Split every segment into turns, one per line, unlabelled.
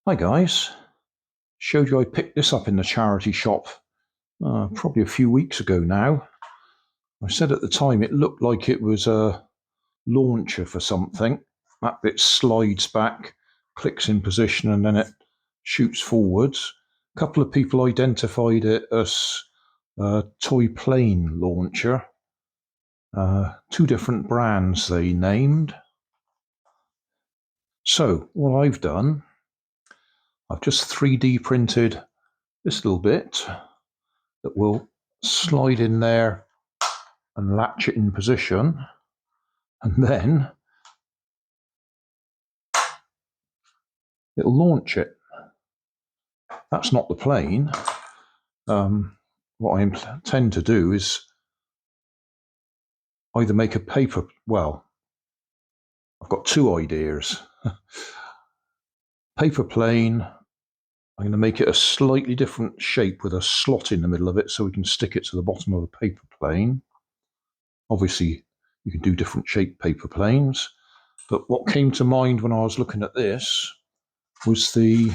Hi guys, showed you I picked this up in the charity shop probably a few weeks ago now. I said at the time it looked like it was a launcher for something. That bit slides back, clicks in position, and then it shoots forwards. A couple of people identified it as a toy plane launcher. Two different brands they named. So what I've done, I've just 3D printed this little bit that will slide in there and latch it in position, and then it'll launch it. That's not the plane. What I intend to do is either make a paper, well, I've got two ideas. Paper plane, I'm going to make it a slightly different shape with a slot in the middle of it so we can stick it to the bottom of a paper plane. Obviously, you can do different shaped paper planes, but what came to mind when I was looking at this was the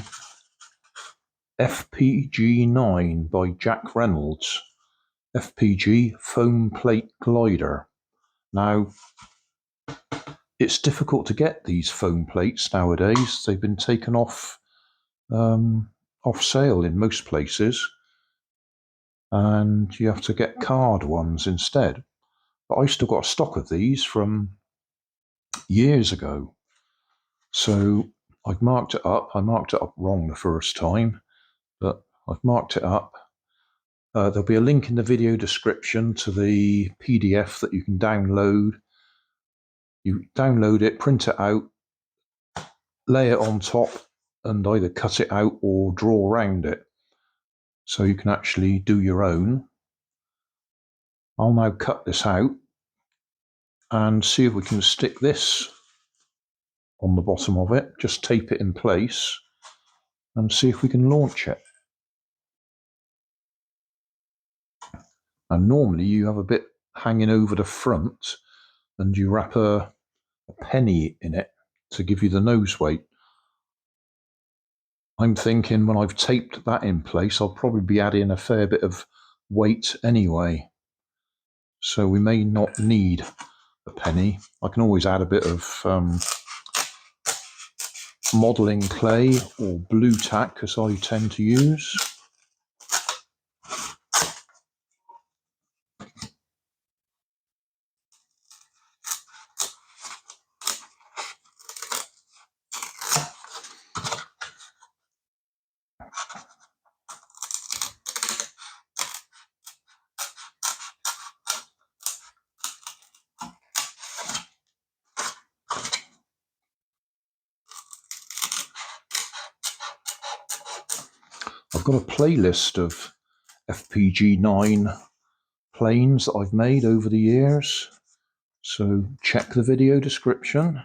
FPG-9 by Jack Reynolds. FPG foam plate glider. Now, it's difficult to get these foam plates nowadays. They've been taken off sale in most places, and you have to get card ones instead. But I still got a stock of these from years ago. So I've marked it up. I marked it up wrong the first time, but I've marked it up. There'll be a link in the video description to the PDF that you can download. You download it, print it out, lay it on top, and either cut it out or draw around it. So you can actually do your own. I'll now cut this out and see if we can stick this on the bottom of it. Just tape it in place and see if we can launch it. And normally you have a bit hanging over the front and you wrap a penny in it to give you the nose weight. I'm thinking when I've taped that in place, I'll probably be adding a fair bit of weight anyway. So we may not need a penny. I can always add a bit of modelling clay or blue tack, as I tend to use. I've got a playlist of FPG-9 planes that I've made over the years, so check the video description.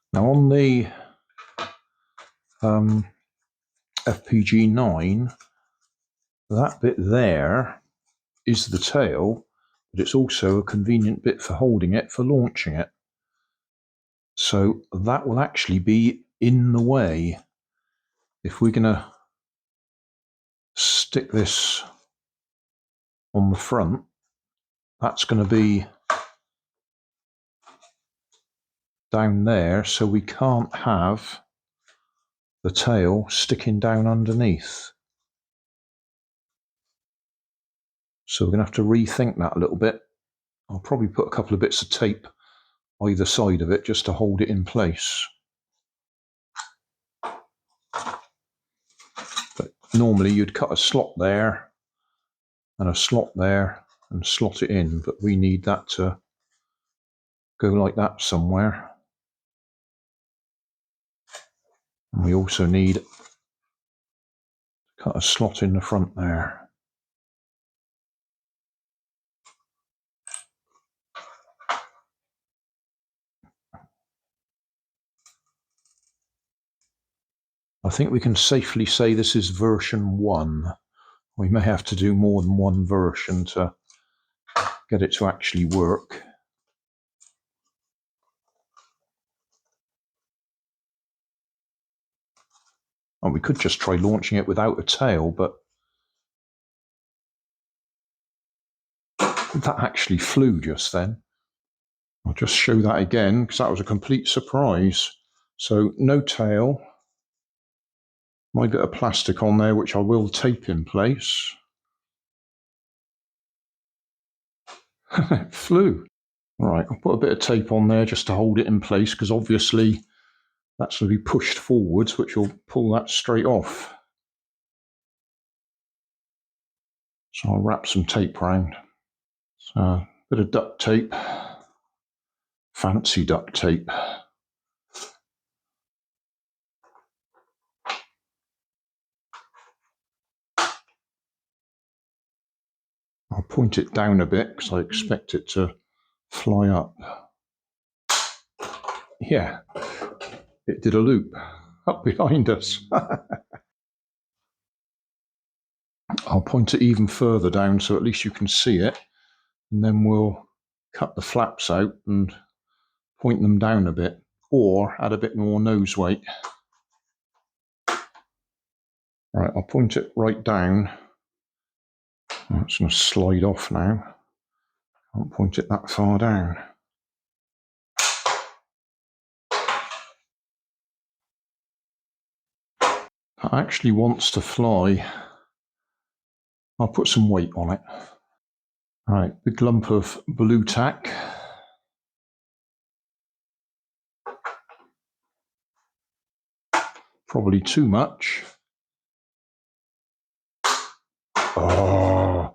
Now on the FPG-9, that bit there is the tail, but it's also a convenient bit for holding it, for launching it. So that will actually be in the way. If we're going to stick this on the front, that's going to be down there, so we can't have the tail sticking down underneath. So we're going to have to rethink that a little bit. I'll probably put a couple of bits of tape either side of it just to hold it in place. But normally you'd cut a slot there and a slot there and slot it in, but we need that to go like that somewhere. And we also need to cut a slot in the front there. I think we can safely say this is version 1. We may have to do more than one version to get it to actually work. And we could just try launching it without a tail, but that actually flew just then. I'll just show that again because that was a complete surprise. So no tail. My bit of plastic on there, which I will tape in place. It flew. Right, I'll put a bit of tape on there just to hold it in place because obviously that's going to be pushed forwards, which will pull that straight off. So I'll wrap some tape around. So a bit of duct tape, fancy duct tape. I'll point it down a bit because I expect it to fly up. Yeah, it did a loop up behind us. I'll point it even further down so at least you can see it, and then we'll cut the flaps out and point them down a bit, or add a bit more nose weight. Right, I'll point it right down. Oh, it's going to slide off now. Can't point it that far down. That actually wants to fly. I'll put some weight on it. Right, big lump of blue tack. Probably too much. Oh,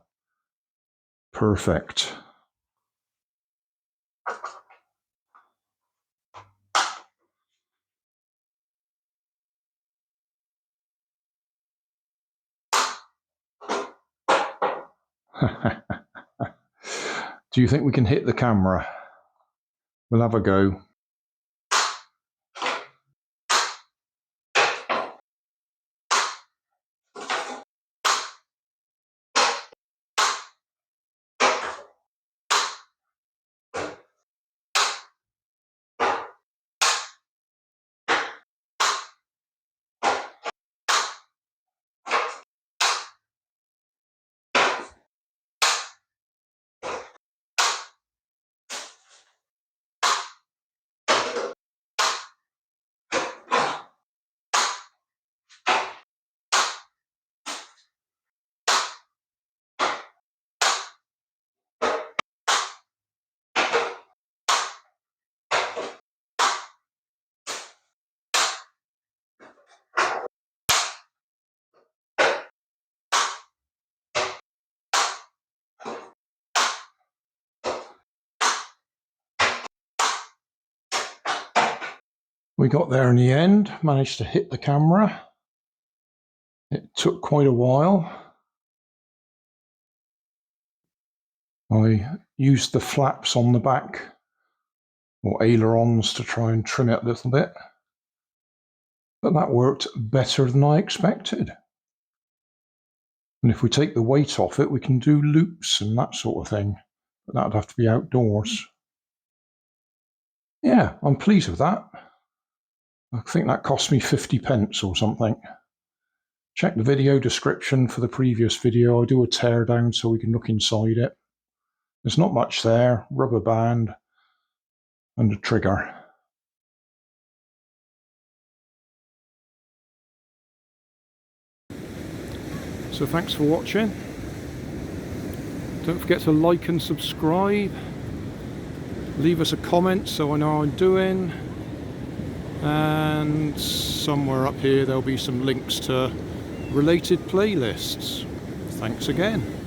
perfect. Do you think we can hit the camera? We'll have a go. We got there in the end, managed to hit the camera. It took quite a while. I used the flaps on the back, or ailerons, to try and trim it a little bit. But that worked better than I expected. And if we take the weight off it, we can do loops and that sort of thing. But that would have to be outdoors. Yeah, I'm pleased with that. I think that cost me 50p or something. Check the video description for the previous video. I do a teardown so we can look inside it. There's not much there, rubber band and a trigger. So thanks for watching. Don't forget to like and subscribe. Leave us a comment so I know how I'm doing. And somewhere up here there'll be some links to related playlists. Thanks again.